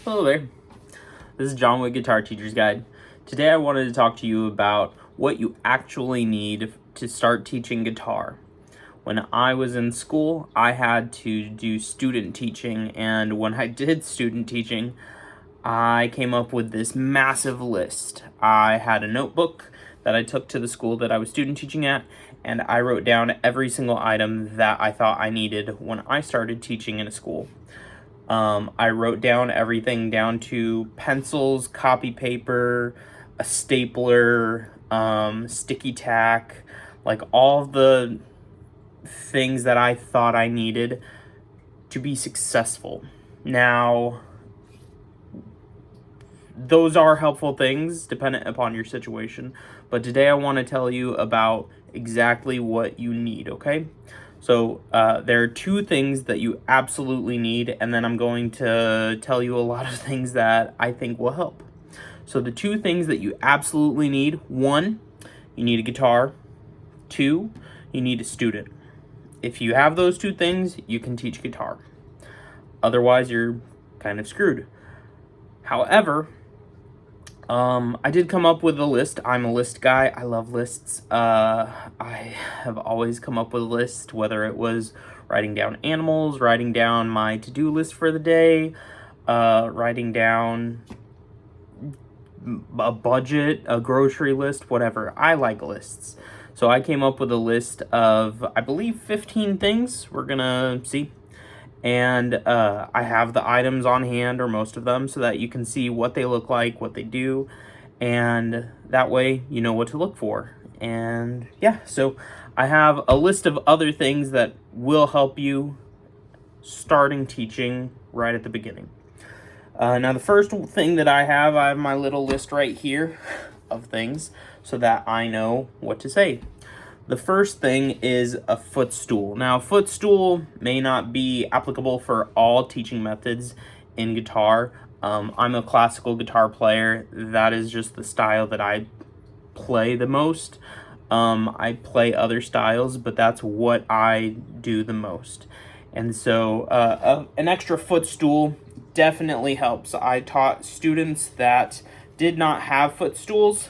Hello there. This is John with Guitar Teacher's Guide. Today I wanted to talk to you about what you actually need to start teaching guitar. When I was in school, I had to do student teaching, and when I did student teaching, I came up with this massive list. I had a notebook that I took to the school that I was student teaching at, and I wrote down every single item that I thought I needed when I started teaching in a school. I wrote down everything down to pencils, copy paper, a stapler, sticky tack, like all the things that I thought I needed to be successful. Now, those are helpful things dependent upon your situation, but today I want to tell you about exactly what you need, okay? So there are two things that you absolutely need, and then I'm going to tell you a lot of things that I think will help. So the two things that you absolutely need: one, you need a guitar; two, you need a student. If you have those two things, you can teach guitar. Otherwise, you're kind of screwed. However, I did come up with a list. I'm a list guy. I love lists. I have always come up with a list, whether it was writing down animals, writing down my to-do list for the day, writing down a budget, a grocery list, whatever. I like lists. So I came up with a list of, I believe, 15 things. We're gonna see. And I have the items on hand, or most of them, so that you can see what they look like, what they do, and that way you know what to look for. And yeah, so I have a list of other things that will help you starting teaching right at the beginning. Now the first thing that I have my little list right here of things so that I know what to say. The first thing is a footstool. Now, a footstool may not be applicable for all teaching methods in guitar. I'm a classical guitar player. That is just the style that I play the most. I play other styles, but that's what I do the most. And so an extra footstool definitely helps. I taught students that did not have footstools.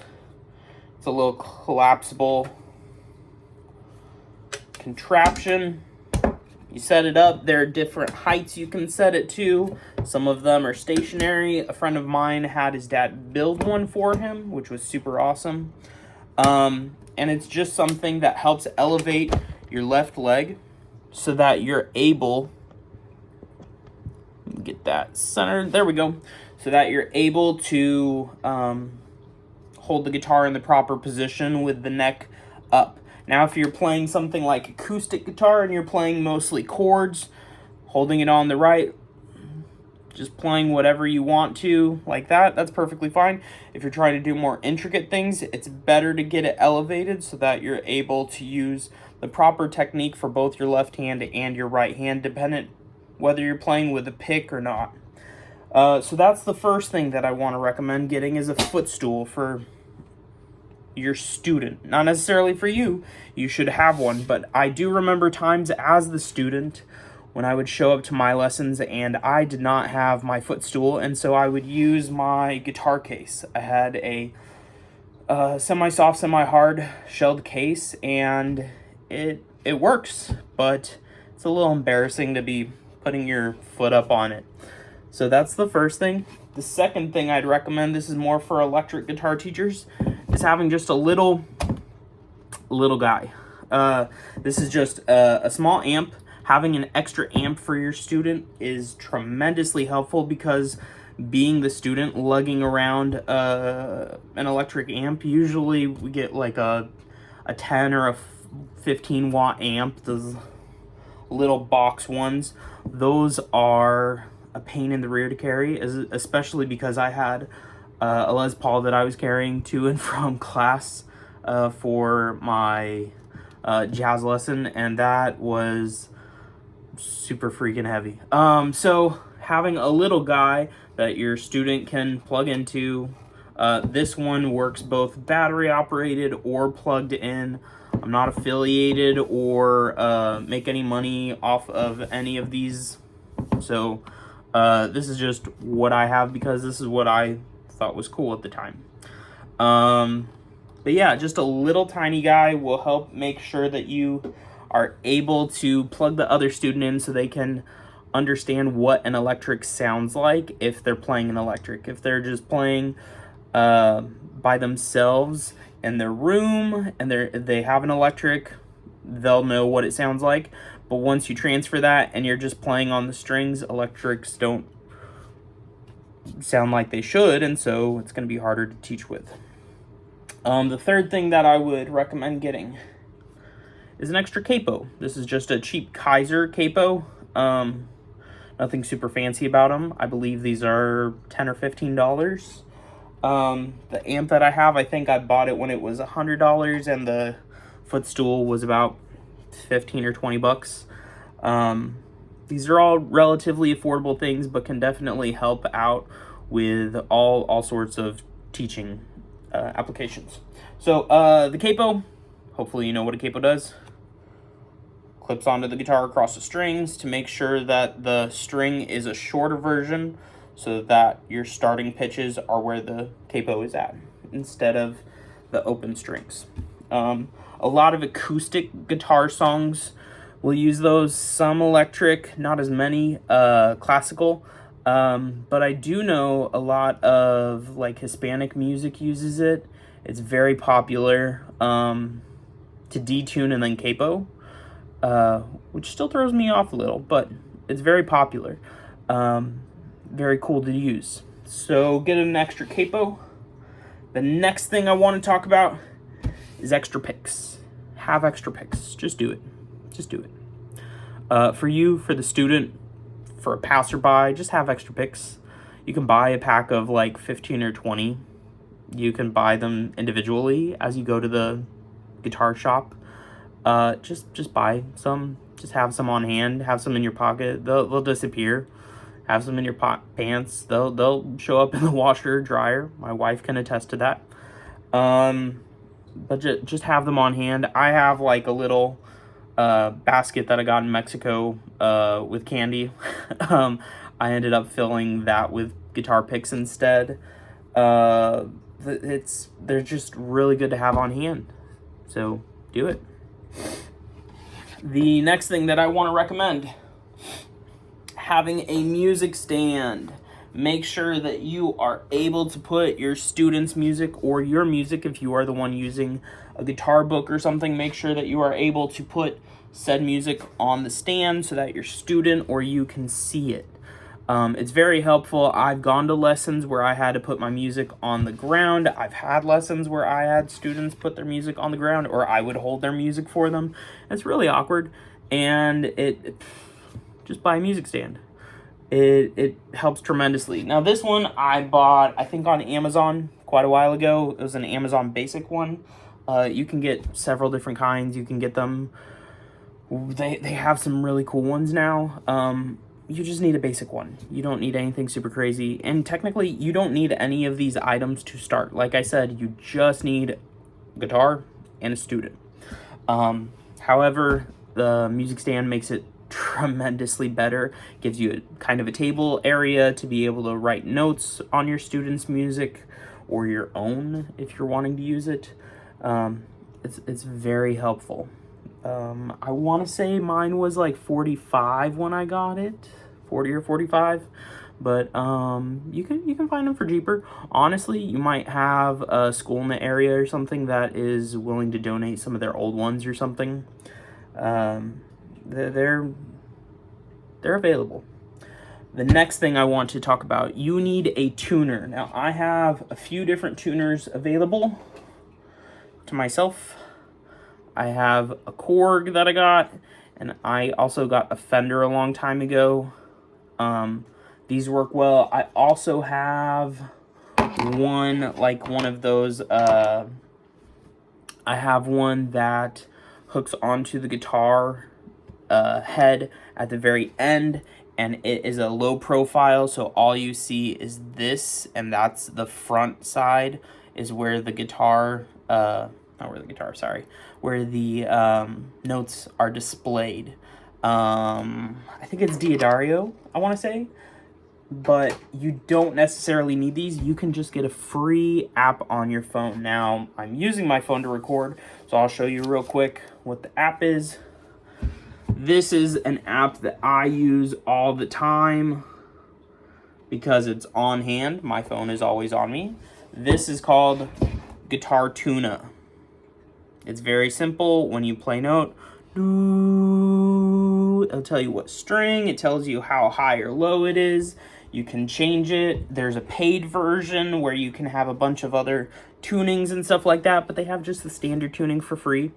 It's a little collapsible contraption. You set it up. There are different heights you can set it to. Some of them are stationary. A friend of mine had his dad build one for him, which was super awesome. And it's just something that helps elevate your left leg so that you're able, get that centered, there we go, so that you're able to hold the guitar in the proper position with the neck up. Now, if you're playing something like acoustic guitar and you're playing mostly chords, holding it on the right, just playing whatever you want to like that, that's perfectly fine. If you're trying to do more intricate things, it's better to get it elevated so that you're able to use the proper technique for both your left hand and your right hand, dependent whether you're playing with a pick or not. So that's the first thing that I want to recommend getting, is a footstool for your student. Not necessarily for you. You should have one, but I do remember times as the student when I would show up to my lessons and I did not have my footstool, and so I would use my guitar case. I had a semi-soft, semi-hard shelled case, and it works, but it's a little embarrassing to be putting your foot up on it. So that's the first thing. The second thing I'd recommend, this is more for electric guitar teachers, is having just a little guy. This is just a small amp. Having an extra amp for your student is tremendously helpful, because being the student lugging around an electric amp, usually we get like a 10 or a 15 watt amp, those little box ones. Those are a pain in the rear to carry, especially because I had a Les Paul that I was carrying to and from class for my jazz lesson, and that was super freaking heavy. So having a little guy that your student can plug into, this one works both battery operated or plugged in. I'm not affiliated or make any money off of any of these, so This is just what I have because this is what I thought was cool at the time. But yeah, just a little tiny guy will help make sure that you are able to plug the other student in so they can understand what an electric sounds like if they're playing an electric. If they're just playing by themselves in their room and they have an electric, they'll know what it sounds like. But once you transfer that and you're just playing on the strings, electrics don't sound like they should, and so it's going to be harder to teach with. The third thing that I would recommend getting is an extra capo. This is just a cheap Kaiser capo. Nothing super fancy about them. I believe these are $10 or $15. The amp that I have, I think I bought it when it was $100, and the footstool was about 15 or 20 bucks. These are all relatively affordable things, but can definitely help out with all sorts of teaching applications. So the capo, hopefully you know what a capo does. Clips onto the guitar across the strings to make sure that the string is a shorter version so that your starting pitches are where the capo is at instead of the open strings. A lot of acoustic guitar songs will use those, some electric, not as many classical, but I do know a lot of like Hispanic music uses it. It's very popular to detune and then capo. Which still throws me off a little, but it's very popular. Very cool to use. So get an extra capo. The next thing I want to talk about is extra picks. Have extra picks. Just do it. Just do it. For you, for the student, for a passerby, just have extra picks. You can buy a pack of like 15 or 20. You can buy them individually as you go to the guitar shop. Just buy some. Just have some on hand. Have some in your pocket. They'll disappear. Have some in your pants. They'll show up in the washer or dryer. My wife can attest to that. But just have them on hand. I have like a little basket that I got in Mexico with candy. I ended up filling that with guitar picks instead. They're just really good to have on hand. So do it. The next thing that I want to recommend, having a music stand. Make sure that you are able to put your students' music or your music, if you are the one using a guitar book or something, make sure that you are able to put said music on the stand so that your student or you can see it. It's very helpful. I've gone to lessons where I had to put my music on the ground. I've had lessons where I had students put their music on the ground, or I would hold their music for them. It's really awkward, and it just buy a music stand. It helps tremendously. Now this one I bought, I think on Amazon quite a while ago. It was an Amazon basic one. You can get several different kinds. You can get them. They have some really cool ones now. You just need a basic one. You don't need anything super crazy. And technically, you don't need any of these items to start. Like I said, you just need a guitar and a student. However, the music stand makes it tremendously better. Gives you kind of a table area to be able to write notes on your students' music or your own if you're wanting to use it. It's very helpful. I want to say mine was like 45 when I got it, 40 or 45, but you can find them for cheaper. Honestly, you might have a school in the area or something that is willing to donate some of their old ones or something. They're available. The next thing I want to talk about, you need a tuner. Now, I have a few different tuners available to myself. I have a Korg that I got, and I also got a Fender a long time ago. These work well. I also have one of those, I have one that hooks onto the guitar head at the very end, and it is a low profile, so all you see is this, and that's the front side is where the guitar, where the notes are displayed. I think it's Diodario, I want to say. but you don't necessarily need these. You can just get a free app on your phone. Now, I'm using my phone to record, so I'll show you real quick what the app is. This is an app that I use all the time because it's on hand. My phone is always on me. This is called Guitar Tuna. It's very simple. When you play note, it'll tell you what string, it tells you how high or low it is. You can change it. There's a paid version where you can have a bunch of other tunings and stuff like that, but they have just the standard tuning for free.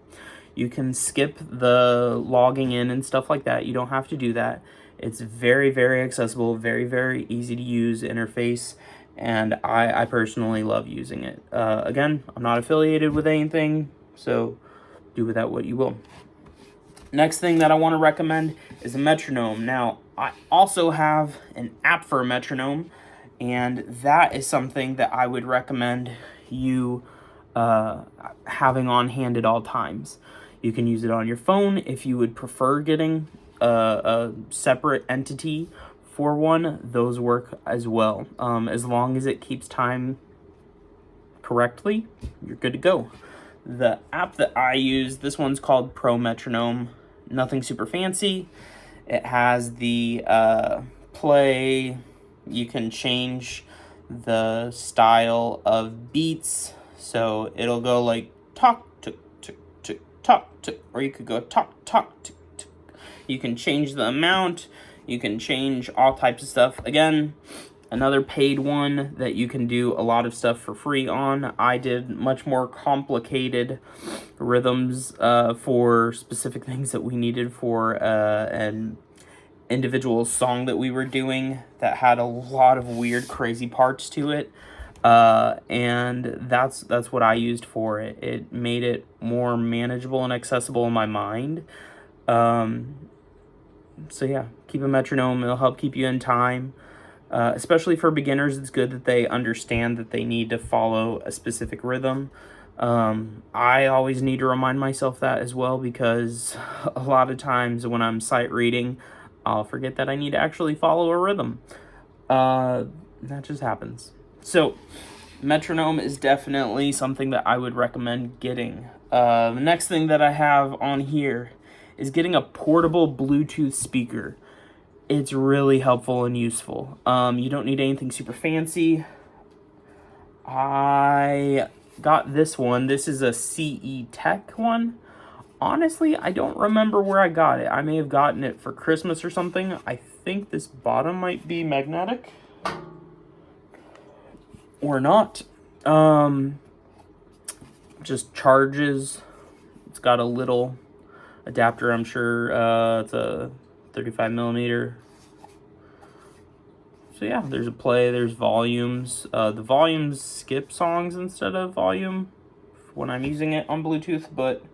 You can skip the logging in and stuff like that. You don't have to do that. It's very, very accessible, very, very easy to use interface, and I personally love using it. Again, I'm not affiliated with anything, so do with that what you will. Next thing that I want to recommend is a metronome. Now, I also have an app for a metronome, and that is something that I would recommend you having on hand at all times. You can use it on your phone if you would prefer getting a separate entity for one. Those work as well. As long as it keeps time correctly, you're good to go. The app that I use, this one's called Pro Metronome. Nothing super fancy. It has the play. You can change the style of beats, so it'll go like talk tick tick tick talk tick, or you could go talk talk tick tick. You can change the amount. You can change all types of stuff. Again, another paid one that you can do a lot of stuff for free on. I did much more complicated rhythms for specific things that we needed for an individual song that we were doing that had a lot of weird, crazy parts to it. And that's what I used for it. It made it more manageable and accessible in my mind. So yeah, keep a metronome. It'll help keep you in time. Especially for beginners, it's good that they understand that they need to follow a specific rhythm. I always need to remind myself that as well, because a lot of times when I'm sight reading, I'll forget that I need to actually follow a rhythm. That just happens. So, metronome is definitely something that I would recommend getting. The next thing that I have on here is getting a portable Bluetooth speaker. It's really helpful and useful. You don't need anything super fancy. I got this one. This is a CE Tech one. Honestly, I don't remember where I got it. I may have gotten it for Christmas or something. I think this bottom might be magnetic. Or not. Just charges. It's got a little adapter, I'm sure. It's a 35 millimeter. So yeah, there's a play, there's volumes. The volumes skip songs instead of volume when I'm using it on Bluetooth, but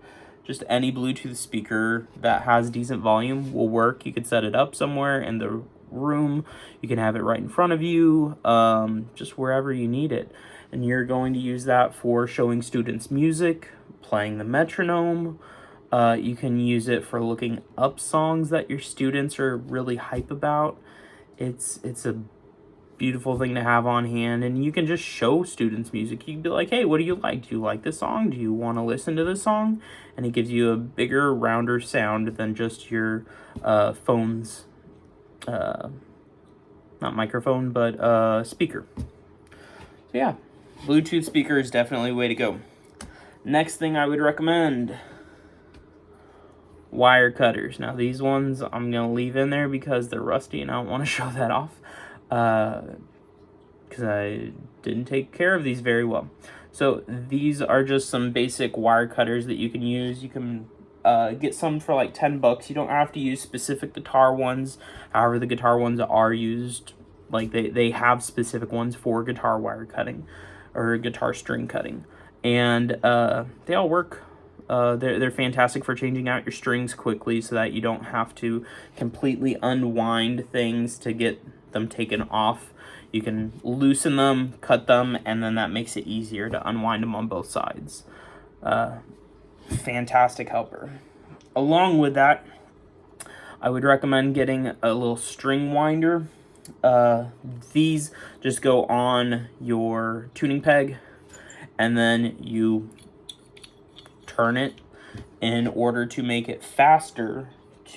just any Bluetooth speaker that has decent volume will work. You could set it up somewhere in the room. You can have it right in front of you, just wherever you need it. And you're going to use that for showing students music, playing the metronome. You can use it for looking up songs that your students are really hype about. It's a beautiful thing to have on hand, and you can just show students music. You can be like, hey, what do you like? Do you like this song? Do you want to listen to this song? And it gives you a bigger, rounder sound than just your phone's, not microphone, but speaker. So yeah, Bluetooth speaker is definitely a way to go. Next thing I would recommend, wire cutters. Now these ones I'm going to leave in there because they're rusty and I don't want to show that off. Because I didn't take care of these very well. So these are just some basic wire cutters that you can use. You can get some for like $10. You don't have to use specific guitar ones. However, the guitar ones are used, like they have specific ones for guitar wire cutting or guitar string cutting. And they all work. They're fantastic for changing out your strings quickly so that you don't have to completely unwind things to get them taken off. You can loosen them, cut them, and then that makes it easier to unwind them on both sides. Fantastic helper. Along with that, I would recommend getting a little string winder. These just go on your tuning peg, and then you turn it in order to make it faster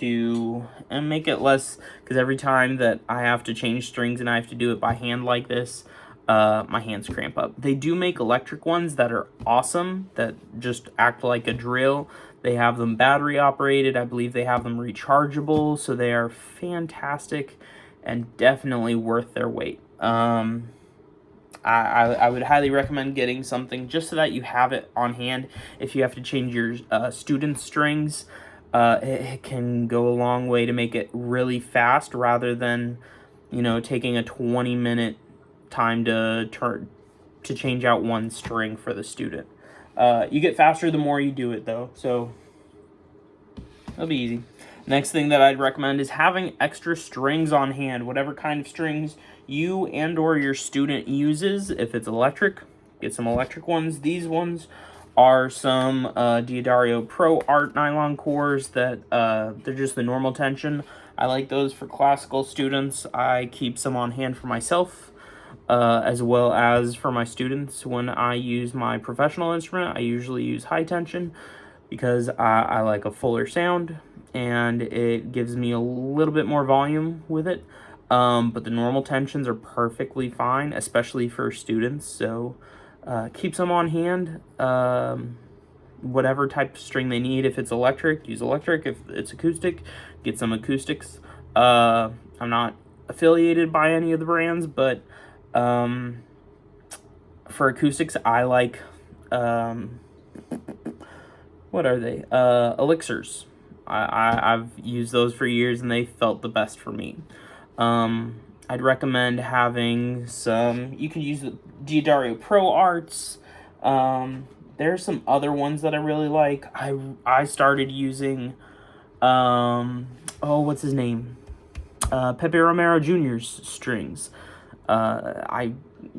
and make it less, because every time that I have to change strings and I have to do it by hand like this, my hands cramp up. They do make electric ones that are awesome, that just act like a drill. They have them battery operated. I believe they have them rechargeable, so they are fantastic and definitely worth their weight. I would highly recommend getting something just so that you have it on hand. If you have to change your student strings, it can go a long way to make it really fast, rather than, taking a 20-minute time to change out one string for the student. You get faster the more you do it, though, so it'll be easy. Next thing that I'd recommend is having extra strings on hand, whatever kind of strings you and or your student uses. If it's electric, get some electric ones. These ones are some D'Addario Pro Art nylon cores that they're just the normal tension. I like those for classical students. I keep some on hand for myself, as well as for my students. When I use my professional instrument, I usually use high tension because I like a fuller sound, and it gives me a little bit more volume with it. But the normal tensions are perfectly fine, especially for students. So keep some on hand. Whatever type of string they need. If it's electric, use electric. If it's acoustic, get some acoustics. I'm not affiliated by any of the brands, but for acoustics, I like, what are they? Elixirs. I've used those for years, and they felt the best for me. I'd recommend having some, you can use the D'Addario Pro Arts. There's some other ones that I really like. I started using, what's his name? Pepe Romero Jr.'s strings. I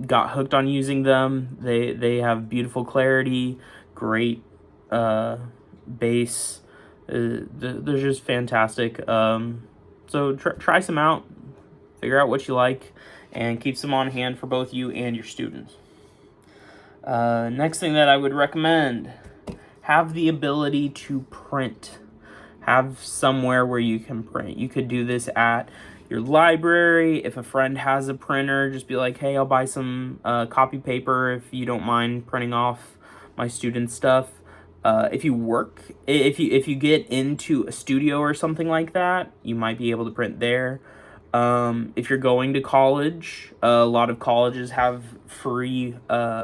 got hooked on using them. They have beautiful clarity, great bass. They're just fantastic. So try some out, figure out what you like, and keep some on hand for both you and your students. Next thing that I would recommend, have the ability to print. Have somewhere where you can print. You could do this at your library. If a friend has a printer, just be like, hey, I'll buy some copy paper if you don't mind printing off my student stuff. If you get into a studio or something like that, you might be able to print there. If you're going to college, a lot of colleges have free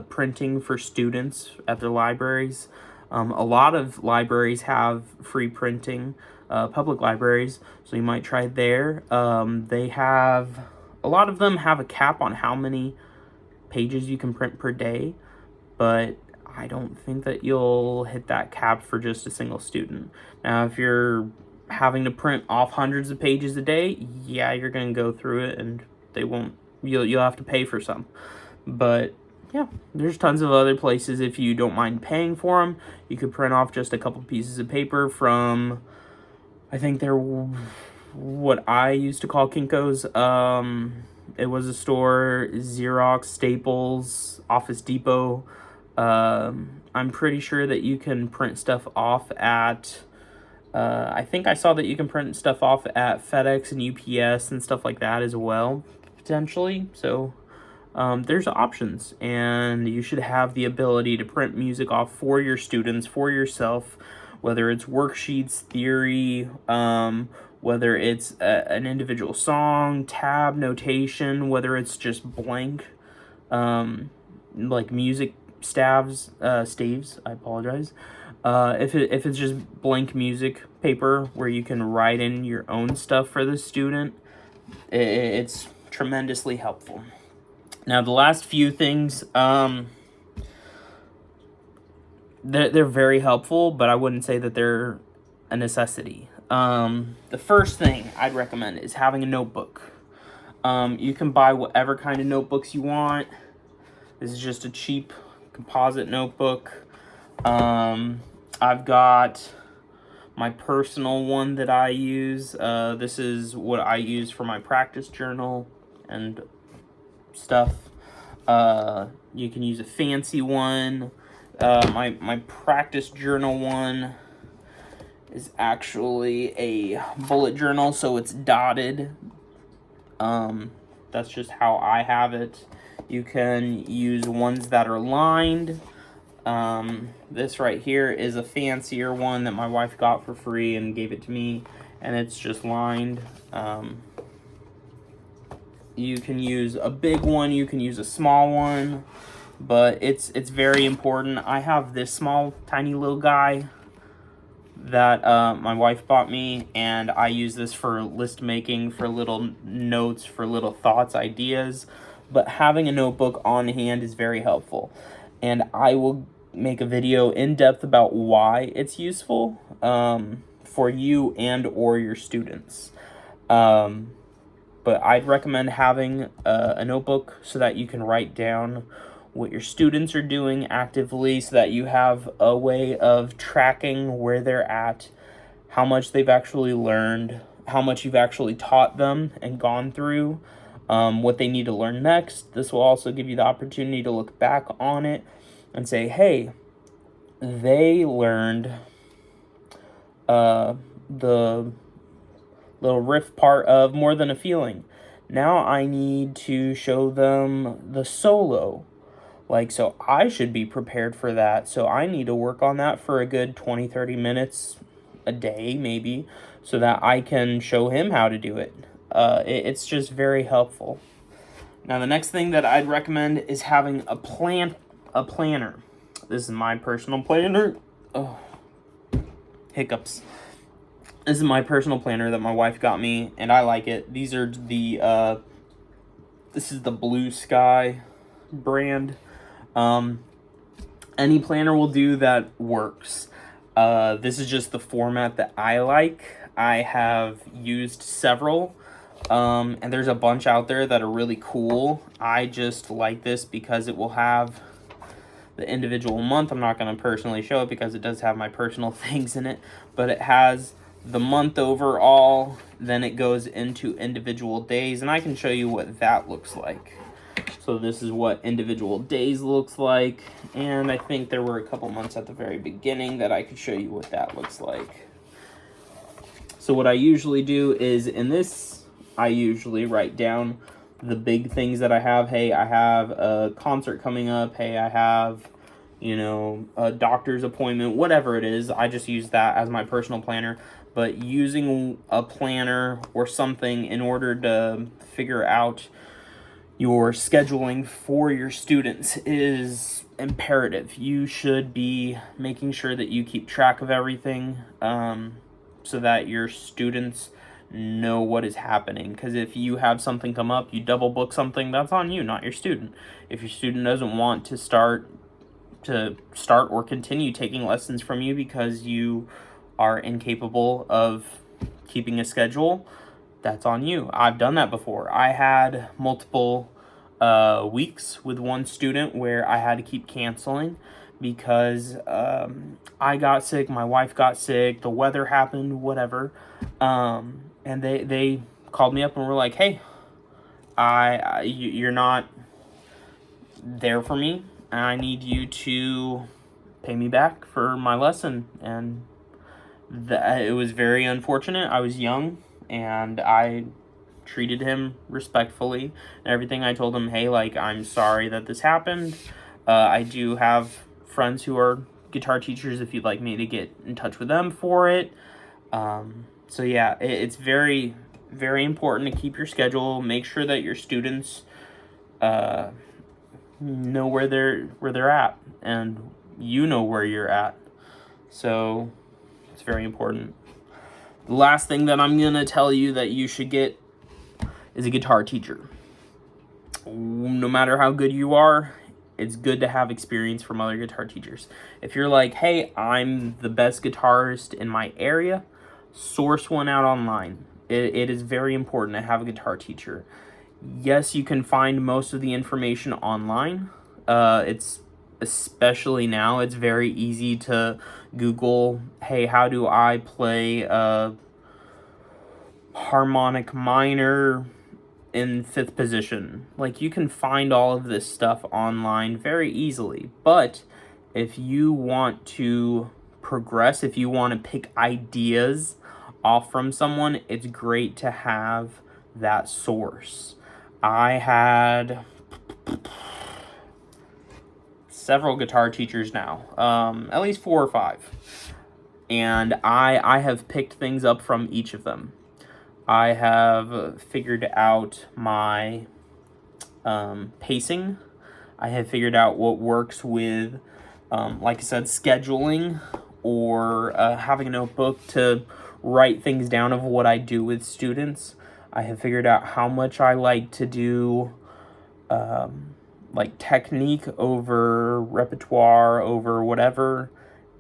printing for students at their libraries. A lot of libraries have free printing, public libraries, so you might try there. A lot of them have a cap on how many pages you can print per day, but I don't think that you'll hit that cap for just a single student. Now, if you're having to print off hundreds of pages a day, yeah, you're going to go through it, and you'll have to pay for some. But yeah, there's tons of other places. If you don't mind paying for them, you could print off just a couple pieces of paper from, I think they're what I used to call Kinko's. It was a store, Xerox, Staples, Office Depot. I'm pretty sure that you can print stuff off at, I think I saw that you can print stuff off at FedEx and UPS and stuff like that as well, potentially. So there's options, and you should have the ability to print music off for your students, for yourself, whether it's worksheets, theory, whether it's an individual song, tab notation, whether it's just blank, like music staves, I apologize. If it's just blank music paper where you can write in your own stuff for the student, it's tremendously helpful. Now, the last few things, they're very helpful, but I wouldn't say that they're a necessity. The first thing I'd recommend is having a notebook. You can buy whatever kind of notebooks you want. This is just a cheap composite notebook. I've got my personal one that I use. This is what I use for my practice journal and stuff. You can use a fancy one. My practice journal one is actually a bullet journal, so it's dotted. That's just how I have it. You can use ones that are lined. This right here is a fancier one that my wife got for free and gave it to me, and it's just lined. You can use a big one, you can use a small one, but it's very important. I have this small, tiny little guy that my wife bought me, and I use this for list making, for little notes, for little thoughts, ideas. But having a notebook on hand is very helpful, and I will make a video in depth about why it's useful for you and or your students. But I'd recommend having a notebook so that you can write down what your students are doing actively, so that you have a way of tracking where they're at, how much they've actually learned, how much you've actually taught them and gone through, what they need to learn next. This will also give you the opportunity to look back on it and say, hey, they learned the little riff part of More Than a Feeling. Now I need to show them the solo. So I should be prepared for that. So I need to work on that for a good 20-30 minutes a day, maybe, so that I can show him how to do it. It's just very helpful. Now, the next thing that I'd recommend is having a planner. This is my personal planner. Oh, hiccups. This is my personal planner that my wife got me, and I like it. These are this is the Blue Sky brand. Any planner will do that works. This is just the format that I like. I have used several, and there's a bunch out there that are really cool. I just like this because it will have the individual month. I'm not going to personally show it because it does have my personal things in it, but it has the month overall, then it goes into individual days, and I can show you what that looks like. So this is what individual days looks like, and I think there were a couple months at the very beginning that I could show you what that looks like. So what I usually do is, in this, I usually write down the big things that I have. Hey, I have a concert coming up. Hey, I have, a doctor's appointment, whatever it is. I just use that as my personal planner. But using a planner or something in order to figure out your scheduling for your students is imperative. You should be making sure that you keep track of everything, so that your students know what is happening. Because if you have something come up, you double book something, that's on you, not your student. If your student doesn't want to start or continue taking lessons from you because you are incapable of keeping a schedule, that's on you. I've done that before. I had multiple weeks with one student where I had to keep canceling because I got sick, my wife got sick, the weather happened, whatever. And they called me up and were like, hey, you're not there for me, and I need you to pay me back for my lesson. And it was very unfortunate. I was young, and I treated him respectfully and everything. I told him, hey, I'm sorry that this happened. I do have friends who are guitar teachers if you'd like me to get in touch with them for it. So yeah, it's very, very important to keep your schedule. Make sure that your students know where they're at, and you know where you're at. So it's very important. The last thing that I'm gonna tell you that you should get is a guitar teacher. No matter how good you are, it's good to have experience from other guitar teachers. If you're like, hey, I'm the best guitarist in my area, source one out online. It is very important to have a guitar teacher. Yes, you can find most of the information online. It's especially now, it's very easy to Google, hey, how do I play a harmonic minor in 5th position. Like, you can find all of this stuff online very easily. But if you want to progress, if you want to pick ideas off from someone, it's great to have that source. I had several guitar teachers now, at least 4 or 5. And I have picked things up from each of them. I have figured out my pacing. I have figured out what works with, like I said, scheduling, or having a notebook to write things down of what I do with students. I have figured out how much I like to do like technique over repertoire over whatever,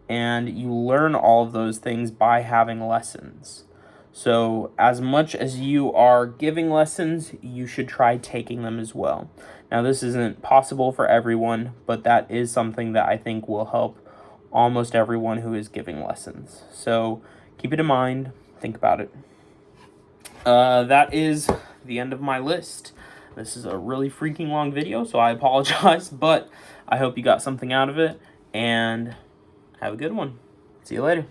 and you learn all of those things by having lessons. So as much as you are giving lessons, you should try taking them as well. Now, this isn't possible for everyone, but that is something that I think will help almost everyone who is giving lessons. So keep it in mind, think about it. That is the end of my list. This is a really freaking long video, so I apologize, but I hope you got something out of it, and have a good one. See you later.